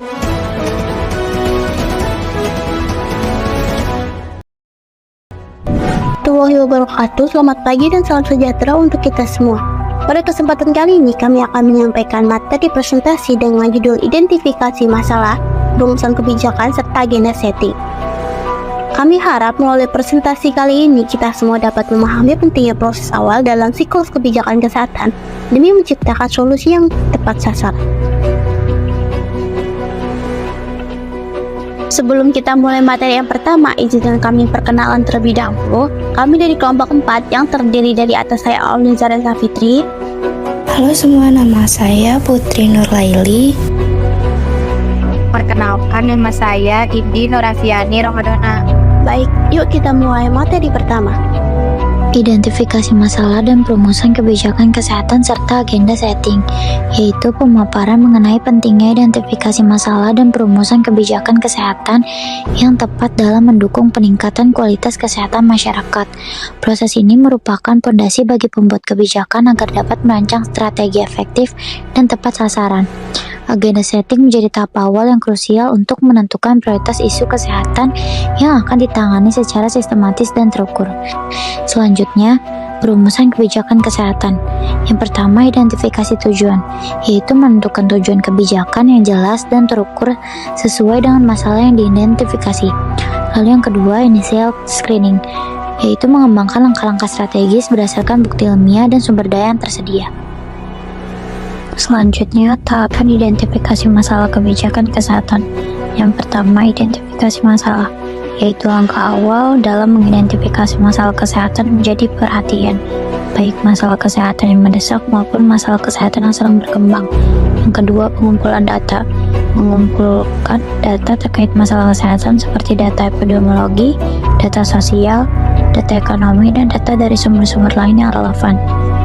Warahmatullahi wabarakatuh. Selamat pagi dan salam sejahtera untuk kita semua. Pada kesempatan kali ini kami akan menyampaikan materi presentasi dengan judul Identifikasi Masalah, Rumusan Kebijakan, serta Agenda Setting. Kami harap melalui presentasi kali ini kita semua dapat memahami pentingnya proses awal dalam siklus kebijakan kesehatan demi menciptakan solusi yang tepat sasaran. Sebelum kita mulai materi yang pertama, izinkan kami perkenalan terlebih dahulu. Kami dari kelompok 4 yang terdiri dari atas saya Auliza Reza Fitri. Halo semua, nama saya Putri Nurlaili. Perkenalkan, nama saya Indi Nurafiani Ramadana. Baik, yuk kita mulai materi pertama. Identifikasi masalah dan perumusan kebijakan kesehatan serta agenda setting, yaitu pemaparan mengenai pentingnya identifikasi masalah dan perumusan kebijakan kesehatan yang tepat dalam mendukung peningkatan kualitas kesehatan masyarakat. Proses ini merupakan fondasi bagi pembuat kebijakan agar dapat merancang strategi efektif dan tepat sasaran. Agenda setting menjadi tahap awal yang krusial untuk menentukan prioritas isu kesehatan yang akan ditangani secara sistematis dan terukur. Selanjutnya, perumusan kebijakan kesehatan. Yang pertama, identifikasi tujuan, yaitu menentukan tujuan kebijakan yang jelas dan terukur sesuai dengan masalah yang diidentifikasi. Lalu yang kedua, initial screening, yaitu mengembangkan langkah-langkah strategis berdasarkan bukti ilmiah dan sumber daya yang tersedia. Selanjutnya, tahapan identifikasi masalah kebijakan kesehatan. Yang pertama, identifikasi masalah, yaitu langkah awal dalam mengidentifikasi masalah kesehatan menjadi perhatian, baik masalah kesehatan yang mendesak maupun masalah kesehatan yang sedang berkembang. Yang kedua, pengumpulan data. Mengumpulkan data terkait masalah kesehatan seperti data epidemiologi, data sosial, data ekonomi, dan data dari sumber-sumber lain yang relevan.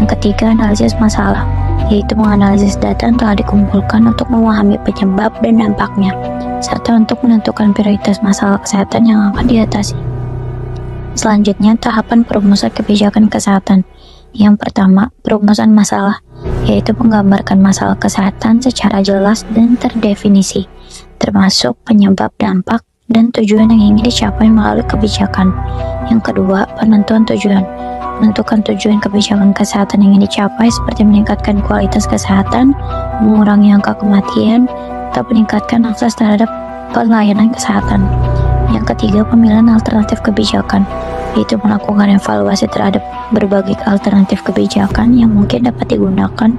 Yang ketiga, analisis masalah, yaitu menganalisis data yang telah dikumpulkan untuk memahami penyebab dan dampaknya, serta untuk menentukan prioritas masalah kesehatan yang akan diatasi. Selanjutnya, tahapan perumusan kebijakan kesehatan. Yang pertama, perumusan masalah, yaitu menggambarkan masalah kesehatan secara jelas dan terdefinisi, termasuk penyebab, dampak, dan tujuan yang ingin dicapai melalui kebijakan. Yang kedua, penentuan tujuan. Menentukan tujuan kebijakan kesehatan yang ingin dicapai seperti meningkatkan kualitas kesehatan, mengurangi angka kematian, atau meningkatkan akses terhadap pelayanan kesehatan. Yang ketiga, pemilihan alternatif kebijakan, yaitu melakukan evaluasi terhadap berbagai alternatif kebijakan yang mungkin dapat digunakan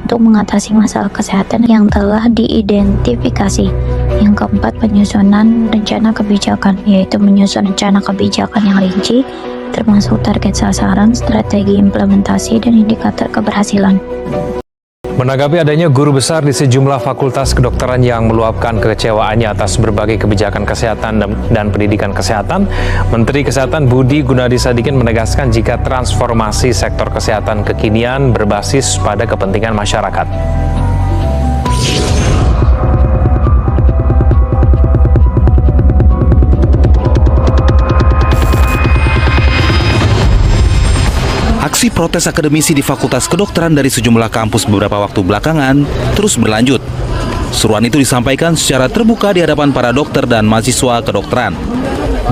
untuk mengatasi masalah kesehatan yang telah diidentifikasi. Yang keempat, penyusunan rencana kebijakan, yaitu menyusun rencana kebijakan yang rinci, termasuk target sasaran, strategi implementasi, dan indikator keberhasilan. Menanggapi adanya guru besar di sejumlah fakultas kedokteran yang meluapkan kekecewaannya atas berbagai kebijakan kesehatan dan pendidikan kesehatan, Menteri Kesehatan Budi Gunadi Sadikin menegaskan jika transformasi sektor kesehatan kekinian berbasis pada kepentingan masyarakat. Aksi protes akademisi di Fakultas Kedokteran dari sejumlah kampus beberapa waktu belakangan terus berlanjut. Seruan itu disampaikan secara terbuka di hadapan para dokter dan mahasiswa kedokteran.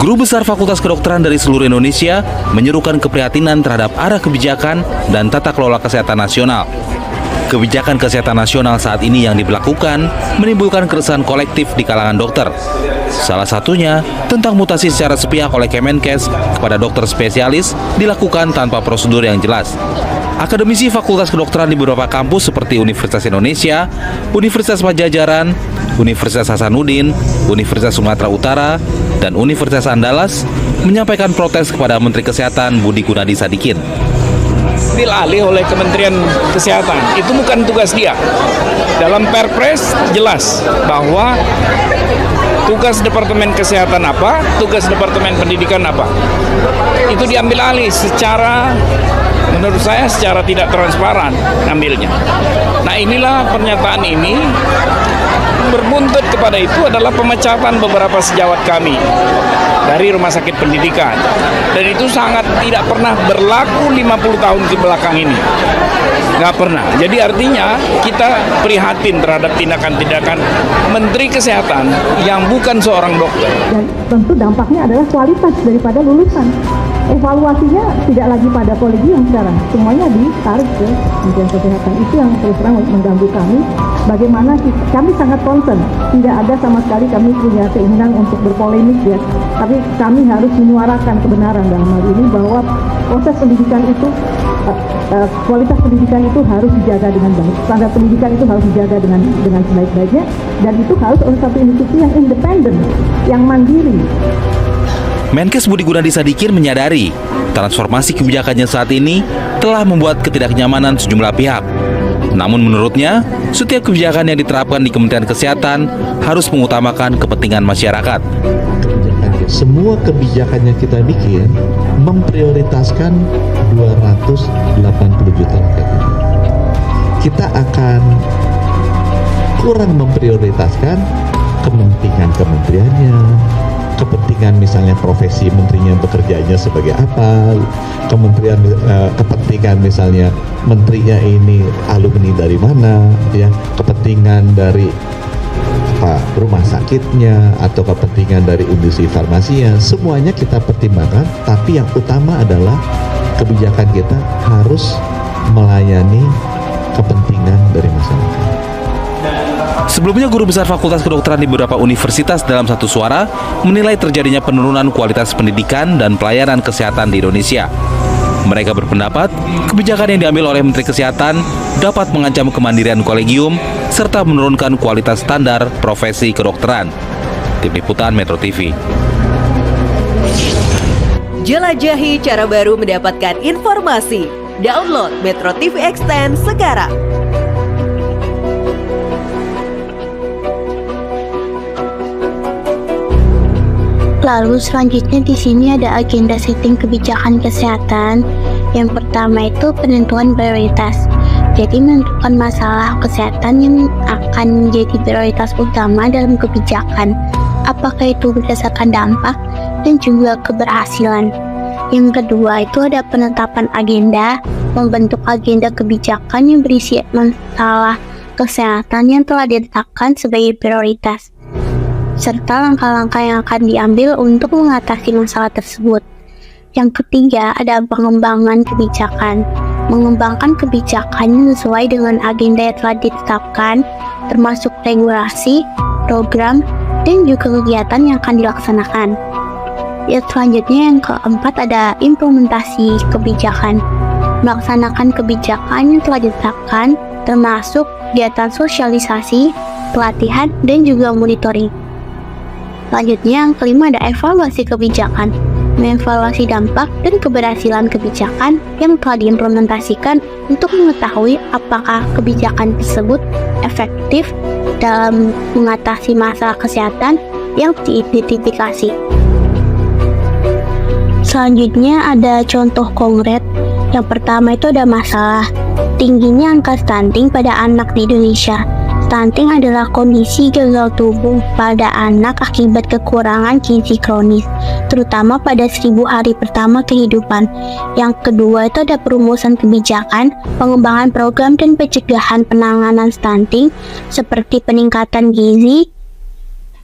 Guru besar Fakultas Kedokteran dari seluruh Indonesia menyerukan keprihatinan terhadap arah kebijakan dan tata kelola kesehatan nasional. Kebijakan kesehatan nasional saat ini yang diberlakukan menimbulkan keresahan kolektif di kalangan dokter. Salah satunya tentang mutasi secara sepihak oleh Kemenkes kepada dokter spesialis dilakukan tanpa prosedur yang jelas. Akademisi Fakultas Kedokteran di beberapa kampus seperti Universitas Indonesia, Universitas Pajajaran, Universitas Hasanuddin, Universitas Sumatera Utara, dan Universitas Andalas menyampaikan protes kepada Menteri Kesehatan Budi Gunadi Sadikin. Ambil alih oleh Kementerian Kesehatan, itu bukan tugas dia. Dalam Perpres jelas bahwa tugas Departemen Kesehatan apa, tugas Departemen Pendidikan apa. Itu diambil alih secara, menurut saya secara tidak transparan ambilnya. Nah, inilah pernyataan ini berbuntut kepada itu adalah pemecatan beberapa sejawat kami dari rumah sakit pendidikan. Dan itu sangat tidak pernah berlaku 50 tahun ke belakang ini. Nggak pernah. Jadi artinya kita prihatin terhadap tindakan-tindakan Menteri Kesehatan yang bukan seorang dokter. Dan tentu dampaknya adalah kualitas daripada lulusan. Evaluasinya tidak lagi pada kolegium sekarang, semuanya ditarik ke Kementerian Kesehatan. Itu yang terus terang mengganggu kami. Bagaimana kami sangat concern, tidak ada sama sekali kami punya keinginan untuk berpolemik ya, tapi kami harus menyuarakan kebenaran dalam hal ini bahwa proses pendidikan itu, kualitas pendidikan itu harus dijaga dengan baik, standar pendidikan itu harus dijaga dengan sebaik-baiknya, dan itu harus oleh satu institusi yang independen, yang mandiri. Menkes Budi Gunadi Sadikin menyadari transformasi kebijakannya saat ini telah membuat ketidaknyamanan sejumlah pihak. Namun menurutnya, setiap kebijakan yang diterapkan di Kementerian Kesehatan harus mengutamakan kepentingan masyarakat. Semua kebijakan yang kita bikin memprioritaskan 280 juta rakyat. Kita akan kurang memprioritaskan kepentingan kementeriannya, kepentingan misalnya profesi menterinya bekerjanya sebagai apa, kepentingan misalnya menterinya ini alumni dari mana, ya, kepentingan dari rumah sakitnya atau kepentingan dari industri farmasinya, semuanya kita pertimbangkan, tapi yang utama adalah kebijakan kita harus melayani kepentingan dari masyarakat. Sebelumnya, Guru Besar Fakultas Kedokteran di beberapa universitas dalam satu suara menilai terjadinya penurunan kualitas pendidikan dan pelayanan kesehatan di Indonesia. Mereka berpendapat, kebijakan yang diambil oleh Menteri Kesehatan dapat mengancam kemandirian kolegium serta menurunkan kualitas standar profesi kedokteran. Tim Liputan Metro TV. Jelajahi cara baru mendapatkan informasi. Download Metro TV Extend sekarang. Lalu selanjutnya di sini ada agenda setting kebijakan kesehatan. Yang pertama itu penentuan prioritas. Jadi menentukan masalah kesehatan yang akan menjadi prioritas utama dalam kebijakan. Apakah itu berdasarkan dampak dan juga keberhasilan. Yang kedua itu ada penetapan agenda, membentuk agenda kebijakan yang berisi masalah kesehatan yang telah ditetapkan sebagai prioritas, serta langkah-langkah yang akan diambil untuk mengatasi masalah tersebut. Yang ketiga, ada pengembangan kebijakan. Mengembangkan kebijakan sesuai dengan agenda yang telah ditetapkan, termasuk regulasi, program, dan juga kegiatan yang akan dilaksanakan. Yang selanjutnya yang keempat ada implementasi kebijakan. Melaksanakan kebijakan yang telah ditetapkan, termasuk kegiatan sosialisasi, pelatihan, dan juga monitoring. Selanjutnya yang kelima ada evaluasi kebijakan, mengevaluasi dampak dan keberhasilan kebijakan yang telah diimplementasikan untuk mengetahui apakah kebijakan tersebut efektif dalam mengatasi masalah kesehatan yang diidentifikasi. Selanjutnya ada contoh konkret. Yang pertama itu ada masalah tingginya angka stunting pada anak di Indonesia. Stunting adalah kondisi gagal tubuh pada anak akibat kekurangan gizi kronis, terutama pada 1000 hari pertama kehidupan. Yang kedua itu ada perumusan kebijakan, pengembangan program dan pencegahan penanganan stunting seperti peningkatan gizi,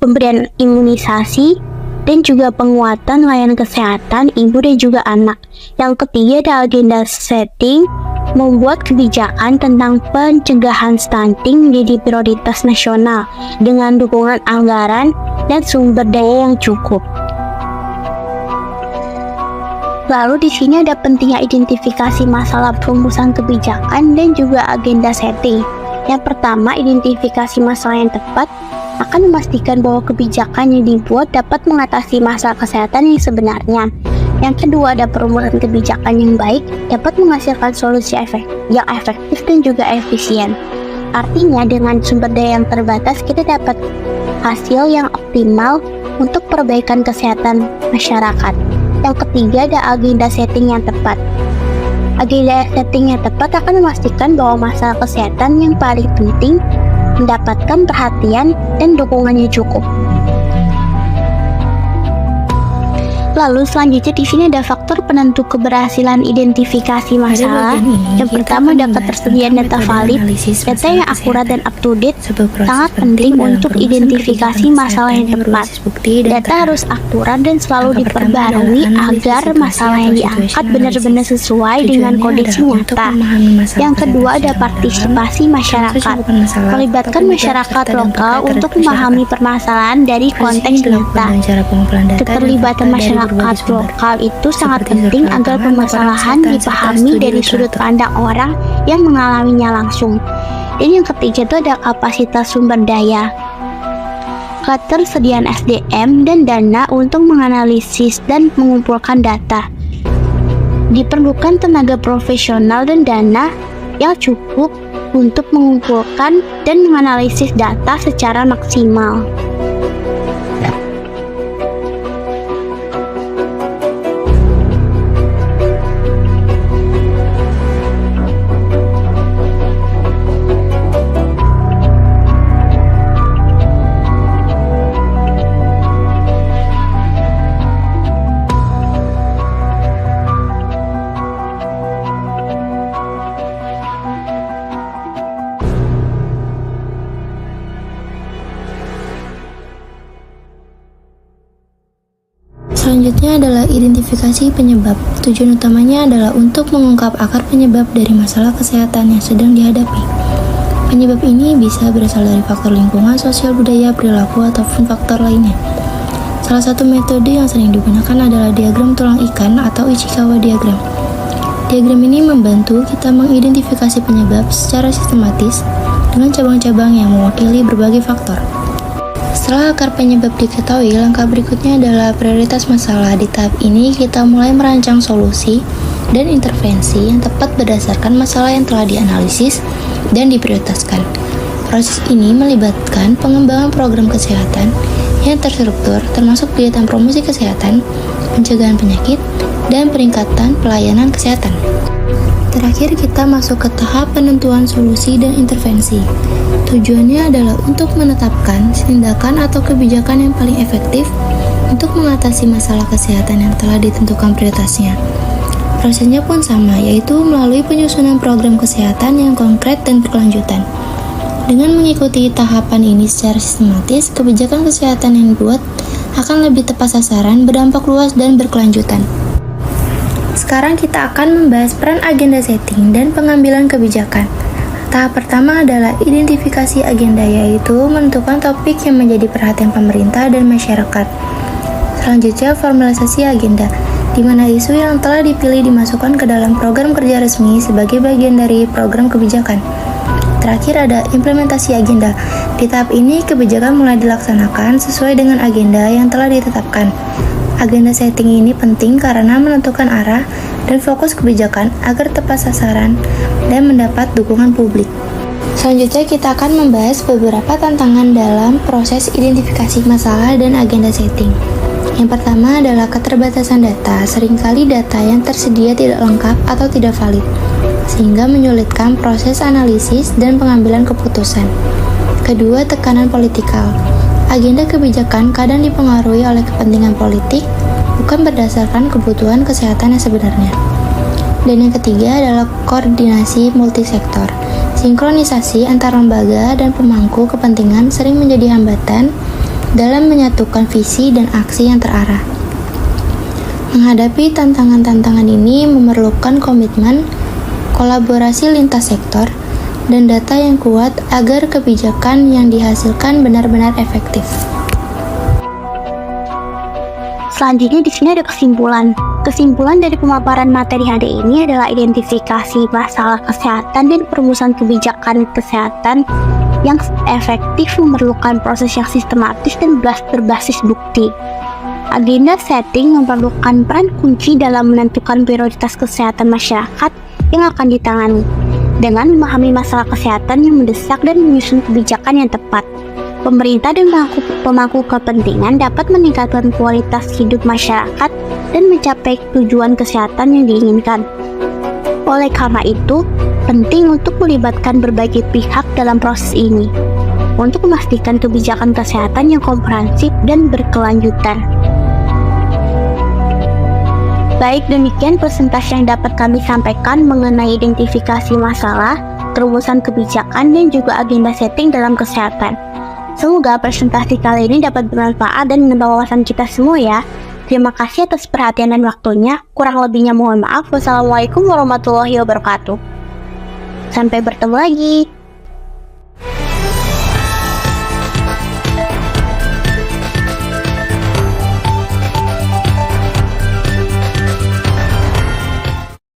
pemberian imunisasi, dan juga penguatan layanan kesehatan ibu dan juga anak. Yang ketiga ada agenda setting, membuat kebijakan tentang pencegahan stunting menjadi prioritas nasional dengan dukungan anggaran dan sumber daya yang cukup. Lalu di sini ada pentingnya identifikasi masalah perumusan kebijakan dan juga agenda setting. Yang pertama, identifikasi masalah yang tepat akan memastikan bahwa kebijakan yang dibuat dapat mengatasi masalah kesehatan yang sebenarnya. Yang kedua, ada perumusan kebijakan yang baik dapat menghasilkan solusi yang efektif dan juga efisien. Artinya, dengan sumber daya yang terbatas, kita dapat hasil yang optimal untuk perbaikan kesehatan masyarakat. Yang ketiga, ada agenda setting yang tepat. Agenda setting yang tepat akan memastikan bahwa masalah kesehatan yang paling penting mendapatkan perhatian dan dukungan yang cukup. Lalu selanjutnya di sini ada faktor penentu keberhasilan identifikasi masalah. Yang pertama, dapat tersedia data valid, data yang akurat dan up to date sangat penting untuk identifikasi masalah yang tepat. Data harus akurat dan selalu diperbarui agar masalah yang diangkat benar-benar sesuai dengan kondisi nyata. Yang kedua, ada partisipasi masyarakat. Melibatkan masyarakat lokal untuk memahami permasalahan dari konteks nyata. Keterlibatan masyarakat lokal itu sangat penting agar permasalahan dipahami dari sudut pandang orang yang mengalaminya langsung. Dan yang ketiga itu ada kapasitas sumber daya. Ketersediaan SDM dan dana untuk menganalisis dan mengumpulkan data. Diperlukan tenaga profesional dan dana yang cukup untuk mengumpulkan dan menganalisis data secara maksimal. Selanjutnya adalah identifikasi penyebab. Tujuan utamanya adalah untuk mengungkap akar penyebab dari masalah kesehatan yang sedang dihadapi. Penyebab ini bisa berasal dari faktor lingkungan, sosial, budaya, perilaku, ataupun faktor lainnya. Salah satu metode yang sering digunakan adalah diagram tulang ikan atau Ichikawa diagram. Diagram ini membantu kita mengidentifikasi penyebab secara sistematis dengan cabang-cabang yang mewakili berbagai faktor. Setelah akar penyebab diketahui, langkah berikutnya adalah prioritas masalah. Di tahap ini, kita mulai merancang solusi dan intervensi yang tepat berdasarkan masalah yang telah dianalisis dan diprioritaskan. Proses ini melibatkan pengembangan program kesehatan yang terstruktur, termasuk kegiatan promosi kesehatan, pencegahan penyakit, dan peningkatan pelayanan kesehatan. Terakhir, kita masuk ke tahap penentuan solusi dan intervensi. Tujuannya adalah untuk menetapkan tindakan atau kebijakan yang paling efektif untuk mengatasi masalah kesehatan yang telah ditentukan prioritasnya. Prosesnya pun sama, yaitu melalui penyusunan program kesehatan yang konkret dan berkelanjutan. Dengan mengikuti tahapan ini secara sistematis, kebijakan kesehatan yang dibuat akan lebih tepat sasaran, berdampak luas, dan berkelanjutan. Sekarang kita akan membahas peran agenda setting dan pengambilan kebijakan. Tahap pertama adalah identifikasi agenda, yaitu menentukan topik yang menjadi perhatian pemerintah dan masyarakat. Selanjutnya, formalisasi agenda, di mana isu yang telah dipilih dimasukkan ke dalam program kerja resmi sebagai bagian dari program kebijakan. Terakhir ada implementasi agenda. Di tahap ini, kebijakan mulai dilaksanakan sesuai dengan agenda yang telah ditetapkan. Agenda setting ini penting karena menentukan arah dan fokus kebijakan agar tepat sasaran dan mendapat dukungan publik. Selanjutnya kita akan membahas beberapa tantangan dalam proses identifikasi masalah dan agenda setting. Yang pertama adalah keterbatasan data. Seringkali data yang tersedia tidak lengkap atau tidak valid, sehingga menyulitkan proses analisis dan pengambilan keputusan. Kedua, tekanan politikal. Agenda kebijakan kadang dipengaruhi oleh kepentingan politik, bukan berdasarkan kebutuhan kesehatan yang sebenarnya. Dan yang ketiga adalah koordinasi multisektor. Sinkronisasi antar lembaga dan pemangku kepentingan sering menjadi hambatan dalam menyatukan visi dan aksi yang terarah. Menghadapi tantangan-tantangan ini memerlukan komitmen, kolaborasi lintas sektor, dan data yang kuat agar kebijakan yang dihasilkan benar-benar efektif. Selanjutnya di sini ada kesimpulan. Kesimpulan dari pemaparan materi hari ini adalah identifikasi masalah kesehatan dan perumusan kebijakan kesehatan yang efektif memerlukan proses yang sistematis dan berbasis bukti. Agenda setting memerlukan peran kunci dalam menentukan prioritas kesehatan masyarakat yang akan ditangani. Dengan memahami masalah kesehatan yang mendesak dan menyusun kebijakan yang tepat, pemerintah dan pemangku kepentingan dapat meningkatkan kualitas hidup masyarakat dan mencapai tujuan kesehatan yang diinginkan. Oleh karena itu, penting untuk melibatkan berbagai pihak dalam proses ini untuk memastikan kebijakan kesehatan yang komprehensif dan berkelanjutan. Baik, demikian presentasi yang dapat kami sampaikan mengenai identifikasi masalah, perumusan kebijakan, dan juga agenda setting dalam kesehatan. Semoga presentasi kali ini dapat bermanfaat dan menambah wawasan kita semua ya. Terima kasih atas perhatian dan waktunya. Kurang lebihnya mohon maaf. Wassalamualaikum warahmatullahi wabarakatuh. Sampai bertemu lagi.